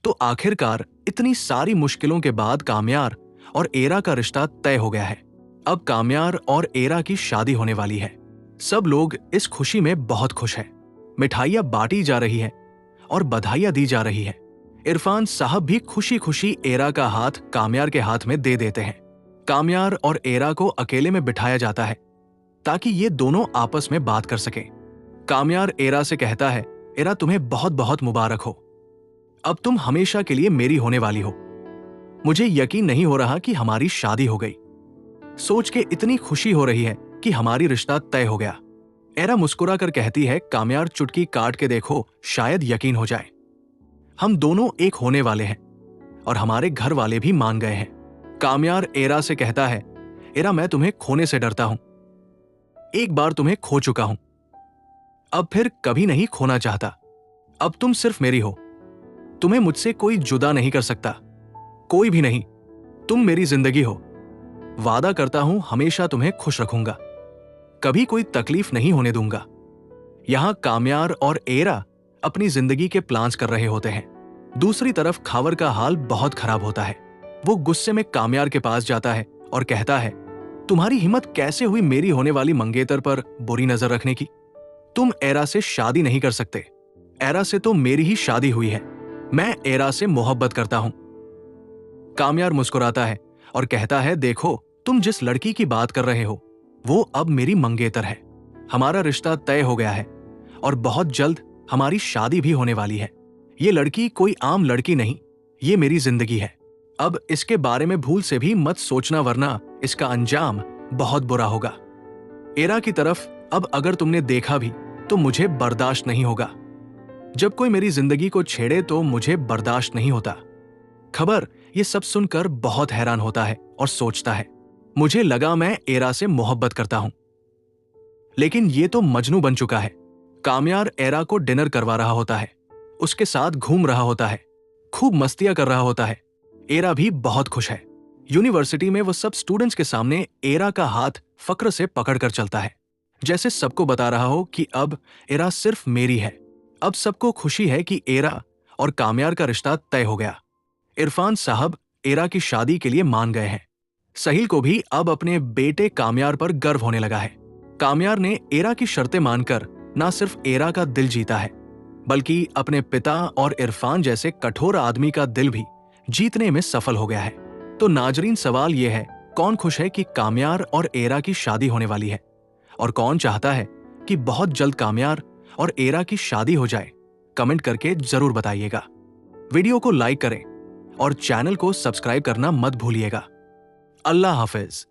तो आखिरकार इतनी सारी मुश्किलों के बाद काम्यार और एरा का रिश्ता तय हो गया है। अब काम्यार और एरा की शादी होने वाली है। सब लोग इस खुशी में बहुत खुश हैं। मिठाइयां बांटी जा रही हैं और बधाइयां दी जा रही हैं। इरफान साहब भी खुशी खुशी एरा का हाथ काम्यार के हाथ में दे देते हैं। काम्यार और एरा को अकेले में बिठाया जाता है ताकि ये दोनों आपस में बात कर सकें। काम्यार एरा से कहता है, एरा तुम्हें बहुत बहुत मुबारक हो। अब तुम हमेशा के लिए मेरी होने वाली हो। मुझे यकीन नहीं हो रहा कि हमारी शादी हो गई। सोच के इतनी खुशी हो रही है कि हमारी रिश्ता तय हो गया। एरा मुस्कुरा कर कहती है, काम्यार चुटकी काट के देखो, शायद यकीन हो जाए। हम दोनों एक होने वाले हैं और हमारे घर वाले भी मान गए हैं। काम्यार एरा से कहता है, एरा मैं तुम्हें खोने से डरता हूं। एक बार तुम्हें खो चुका हूं, अब फिर कभी नहीं खोना चाहता। अब तुम सिर्फ मेरी हो। तुम्हें मुझसे कोई जुदा नहीं कर सकता, कोई भी नहीं। तुम मेरी जिंदगी हो। वादा करता हूं हमेशा तुम्हें खुश रखूंगा, कभी कोई तकलीफ नहीं होने दूंगा। यहां काम्यार और एरा अपनी जिंदगी के प्लान्स कर रहे होते हैं। दूसरी तरफ खावर का हाल बहुत खराब होता है। वो गुस्से में काम्यार के पास जाता है और कहता है, तुम्हारी हिम्मत कैसे हुई मेरी होने वाली मंगेतर पर बुरी नजर रखने की? तुम एरा से शादी नहीं कर सकते। एरा से तो मेरी ही शादी हुई है। मैं एरा से मोहब्बत करता हूं। काम्यार मुस्कुराता है और कहता है, देखो तुम जिस लड़की की बात कर रहे हो वो अब मेरी मंगेतर है। हमारा रिश्ता तय हो गया है और बहुत जल्द हमारी शादी भी होने वाली है। ये लड़की कोई आम लड़की नहीं, ये मेरी जिंदगी है। अब इसके बारे में भूल से भी मत सोचना, वरना इसका अंजाम बहुत बुरा होगा। एरा की तरफ, अब अगर तुमने देखा भी तो मुझे बर्दाश्त नहीं होगा। जब कोई मेरी जिंदगी को छेड़े तो मुझे बर्दाश्त नहीं होता। खबर ये सब सुनकर बहुत हैरान होता है और सोचता है, मुझे लगा मैं एरा से मोहब्बत करता हूं, लेकिन ये तो मजनू बन चुका है। काम्यार एरा को डिनर करवा रहा होता है, उसके साथ घूम रहा होता है, खूब मस्तियां कर रहा होता है। एरा भी बहुत खुश है। यूनिवर्सिटी में वो सब स्टूडेंट्स के सामने एरा का हाथ फक्र से पकड़कर चलता है, जैसे सबको बता रहा हो कि अब एरा सिर्फ मेरी है। अब सबको खुशी है कि एरा और काम्यार का रिश्ता तय हो गया। इरफान साहब एरा की शादी के लिए मान गए हैं। सहील को भी अब अपने बेटे काम्यार पर गर्व होने लगा है। काम्यार ने एरा की शर्तें मानकर न सिर्फ एरा का दिल जीता है, बल्कि अपने पिता और इरफान जैसे कठोर आदमी का दिल भी जीतने में सफल हो गया है। तो नाजरीन, सवाल यह है, कौन खुश है कि काम्यार और एरा की शादी होने वाली है, और कौन चाहता है कि बहुत जल्द काम्यार और एरा की शादी हो जाए? कमेंट करके जरूर बताइएगा। वीडियो को लाइक करें और चैनल को सब्सक्राइब करना मत भूलिएगा। अल्लाह हाफिज।